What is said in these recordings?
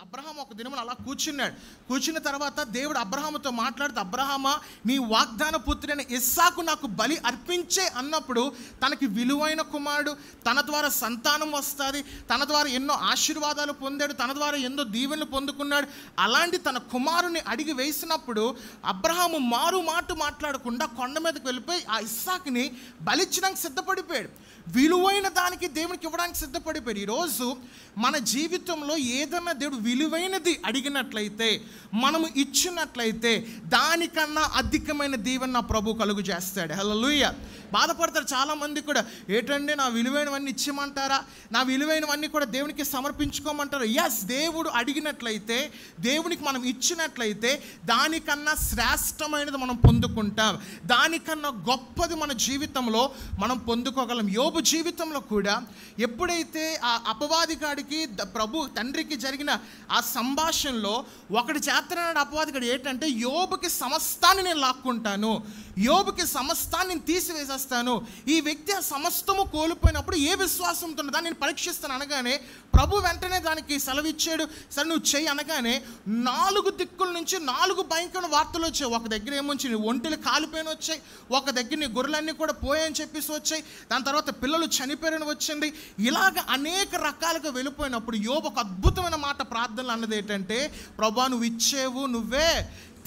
అబ్రహాము ఒక దినమున అలా కూర్చున్నాడు. కూర్చున్న తర్వాత దేవుడు అబ్రహాముతో మాట్లాడుతూ, అబ్రహామా, నీ వాగ్దాన పుత్రుడైన ఇస్సాకు నాకు బలి అర్పించే అన్నప్పుడు తనకి విలువైన కుమారుడు, తన ద్వారా సంతానం వస్తుంది, తన ద్వారా ఎన్నో ఆశీర్వాదాలు పొందాడు, తన ద్వారా ఎన్నో దీవెనలు పొందుకున్నాడు. అలాంటి తన కుమారుని అడిగి వేసినప్పుడు అబ్రహాము మారు మాట మాట్లాడకుండా కొండ మీదకి వెళ్ళిపోయి ఆ ఇస్సాకుని బలిచ్చడానికి సిద్ధపడిపోయాడు. విలువైన దానికి దేవునికి ఇవ్వడానికి సిద్ధపడిపోయాడు. ఈరోజు మన జీవితంలో ఏదన్నా దేవుడు విలువైనది అడిగినట్లయితే, మనము ఇచ్చినట్లయితే దానికన్నా అధికమైన దీవెన నా ప్రభు కలుగు చేస్తాడు. హల్లెలూయా. బాధపడతారు చాలామంది కూడా, ఏంటంటే నా విలువైనవన్నీ ఇచ్చేయమంటారా, నా విలువైనవన్నీ కూడా దేవునికి సమర్పించుకోమంటారు. ఎస్, దేవుడు అడిగినట్లయితే, దేవునికి మనం ఇచ్చినట్లయితే దానికన్నా శ్రేష్టమైనది మనం పొందుకుంటాం, దానికన్నా గొప్పది మన జీవితంలో మనం పొందుకోగలం. యోబు జీవితంలో కూడా ఎప్పుడైతే ఆ అపవాదిగాడికి ప్రభు తండ్రికి జరిగిన ఆ సంభాషణలో ఒకటి చేస్తున్నాడు అపవాదిగాడు, ఏంటంటే యోబుకి సమస్తాన్ని నేను లాక్కుంటాను, యోబుకి సమస్తాన్ని నేను తీసివేసేస్తాను. ఈ వ్యక్తి ఆ సమస్తము కోల్పోయినప్పుడు ఏ విశ్వాసంతో దాన్ని నేను పరీక్షిస్తాను అనగానే ప్రభు వెంటనే దానికి సెలవిచ్చాడు. సరే నువ్వు చెయ్యి అనగానే 4 దిక్కుల నుంచి 4 భయంకరమైన వార్తలు వచ్చాయి. ఒక దగ్గర ఏమొచ్చి నీ ఒంటిలు కాలిపోయిన వచ్చాయి, ఒక దగ్గర నీ గొర్రెలన్నీ కూడా పోయాయని చెప్పేసి వచ్చాయి, దాని తర్వాత పిల్లలు చనిపోయారని వచ్చింది. ఇలాగ అనేక రకాలుగా వెళ్ళిపోయినప్పుడు యోబు ఒక అద్భుతమైన మాట ప్రార్థనలు అన్నది ఏంటంటే, ప్రభా నువ్వు ఇచ్చేవు నువ్వే,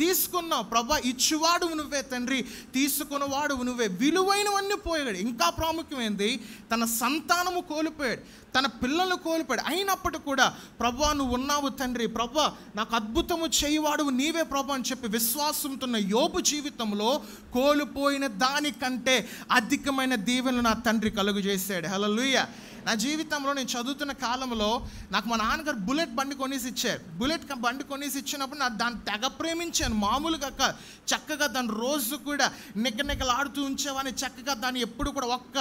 తీసుకున్నావు ప్రభా, ఇచ్చువాడు నువ్వే తండ్రి, తీసుకున్నవాడు నువ్వే. విలువైనవన్నీ పోయాడు. ఇంకా ప్రాముఖ్యమైనది తన సంతానము కోల్పోయాడు, తన పిల్లలు కోల్పోయాడు. అయినప్పటికీ కూడా ప్రభా నువ్వు ఉన్నావు తండ్రి, ప్రభా నాకు అద్భుతము చేయవాడు నీవే ప్రభా అని చెప్పి విశ్వాసంతో ఉన్న యోబు జీవితంలో కోల్పోయిన దానికంటే అధికమైన దీవెనలు నా తండ్రి కలుగు చేశాడు. హల్లెలూయా. నా జీవితంలో నేను చదువుతున్న కాలంలో నాకు మా నాన్నగారు బుల్లెట్ బండి కొనేసి ఇచ్చారు. బుల్లెట్ బండి కొనేసి ఇచ్చినప్పుడు నాకు దాన్ని తెగ ప్రేమించాను. మామూలుగా చక్కగా దాన్ని రోజు కూడా నిక్కలాడుతూ ఉంచేవాని, చక్కగా దాన్ని ఎప్పుడు కూడా ఒక్క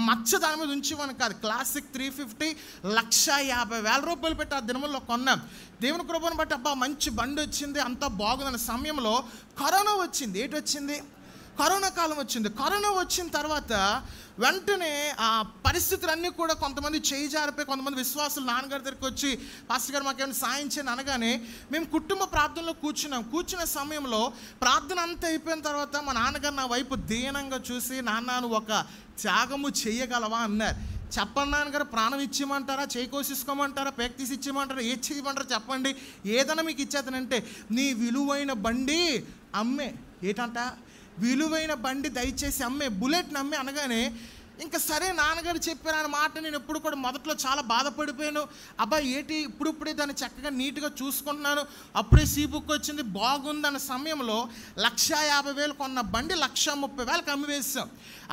మచ్చ దాని మీద ఉంచేవాని కాదు. క్లాసిక్ 350 1,50,000 పెట్టి ఆ దినముల్లో కొన్నాం. దేవుని కృపను బట్టి అబ్బా మంచి బండి వచ్చింది, అంతా బాగుందన్న సమయంలో కరోనా వచ్చింది. ఏంటి వచ్చింది? కరోనా కాలం వచ్చింది. కరోనా వచ్చిన తర్వాత వెంటనే ఆ పరిస్థితులన్నీ కూడా కొంతమంది చేయి జారిపోయి, కొంతమంది విశ్వాసులు నాన్నగారి దగ్గరికి వచ్చి పాస్టర్ గారు మాకేమైనా సాయం చేయని అనగానే మేము కుటుంబ ప్రార్థనలో కూర్చున్న సమయంలో ప్రార్థన అంతా అయిపోయిన తర్వాత మా నాన్నగారు నా వైపు దీనంగా చూసి, నాన్న నువ్వు ఒక త్యాగము చేయగలవా అన్నారు. చెప్పండి నాన్నగారు, ప్రాణం ఇచ్చేయమంటారా, చేయి కోసేసుకోమంటారా, పేక్ తీసి ఇచ్చేయమంటారా, ఏది చేయమంటారా చెప్పండి, ఏదైనా మీకు ఇచ్చేతనంటే నీ విలువైన బండి అమ్మే. ఏంటంట? విలువైన బండి దయచేసి అమ్మే, బుల్లెట్ని అమ్మే అనగానే ఇంకా సరే నాన్నగారు చెప్పారు అన్న మాట నేను ఎప్పుడు కూడా మొదట్లో చాలా బాధపడిపోయాను. అబ్బాయి ఏంటి ఇప్పుడే దాన్ని చక్కగా నీట్గా చూసుకుంటున్నాను, అప్పుడే సీ బుక్ వచ్చింది బాగుందన్న సమయంలో 1,50,000 కొన్న బండి 1,30,000కి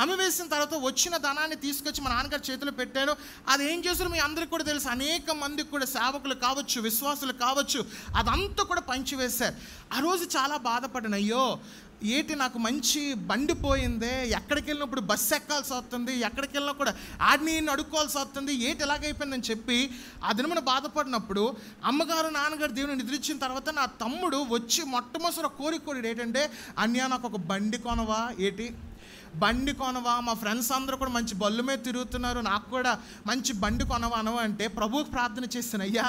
అమ్మివేసిన తర్వాత వచ్చిన ధనాన్ని తీసుకొచ్చి మా నాన్నగారి చేతిలో పెట్టాను. అది ఏం చేశారు మీ అందరికీ కూడా తెలుసు. అనేక మందికి కూడా సేవకులు కావచ్చు, విశ్వాసులు కావచ్చు, అదంతా కూడా పంచివేశారు. ఆ రోజు చాలా బాధపడ్డాను. అయ్యో ఏంటి నాకు మంచి బండి పోయిందే, ఎక్కడికి వెళ్ళినప్పుడు బస్సు ఎక్కాల్సి వస్తుంది, ఎక్కడికి వెళ్ళినా కూడా ఆడిని అడుక్కోవాల్సి వస్తుంది, ఏంటి ఎలాగైపోయిందని చెప్పి ఆ దినమున బాధపడినప్పుడు అమ్మగారు నాన్నగారు దేవుని నిద్రించిన తర్వాత నా తమ్ముడు వచ్చి మొట్టమొదటి కోరిక ఏంటంటే, అన్య నాకు ఒక బండి కొనవా, ఏంటి బండి కొనవా, మా ఫ్రెండ్స్ అందరూ కూడా మంచి బళ్ళు మీద తిరుగుతున్నారు, నాకు కూడా మంచి బండి కొనవా అనవా అంటే ప్రభువుకి ప్రార్థన చేస్తాను. అయ్యా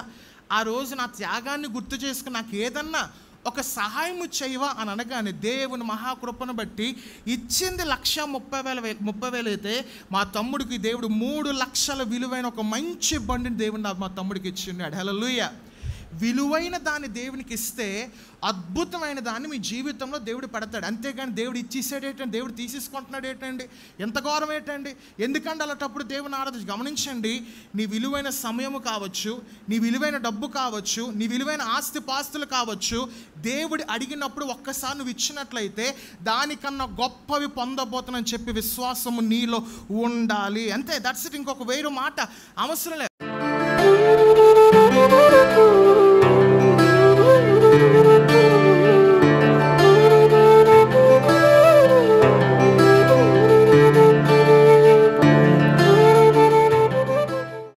ఆ రోజు నా త్యాగాన్ని గుర్తు చేసుకుని నాకు ఏదన్నా ఒక సహాయము చేయవా అని అనగానే దేవుని మహాకృపను బట్టి ఇచ్చింది 1,30,000 అయితే మా తమ్ముడికి దేవుడు 3 లక్షల విలువైన ఒక మంచి బండిని దేవుడు మా తమ్ముడికి ఇచ్చిన్నాడు. హల్లెలూయా. విలువైన దాన్ని దేవునికి ఇస్తే అద్భుతమైన దాన్ని మీ జీవితంలో దేవుడు పెడతాడు. అంతేగాని దేవుడు ఇచ్చేసాడు ఏంటండి, దేవుడు తీసేసుకుంటున్నాడు ఏంటండి, ఎంత ఘోరం ఏంటండి. ఎందుకంటే అలాంటప్పుడు దేవుని ఆరాధన గమనించండి, నీ విలువైన సమయము కావచ్చు, నీ విలువైన డబ్బు కావచ్చు, నీ విలువైన ఆస్తిపాస్తులు కావచ్చు, దేవుడు అడిగినప్పుడు ఒక్కసారి నువ్వు ఇచ్చినట్లయితే దానికన్నా గొప్పవి పొందబోతున్నానని చెప్పి విశ్వాసము నీలో ఉండాలి. అంతే, దట్స్ ఇట్. ఇంకొక వేరే మాట అవసరం లేదు.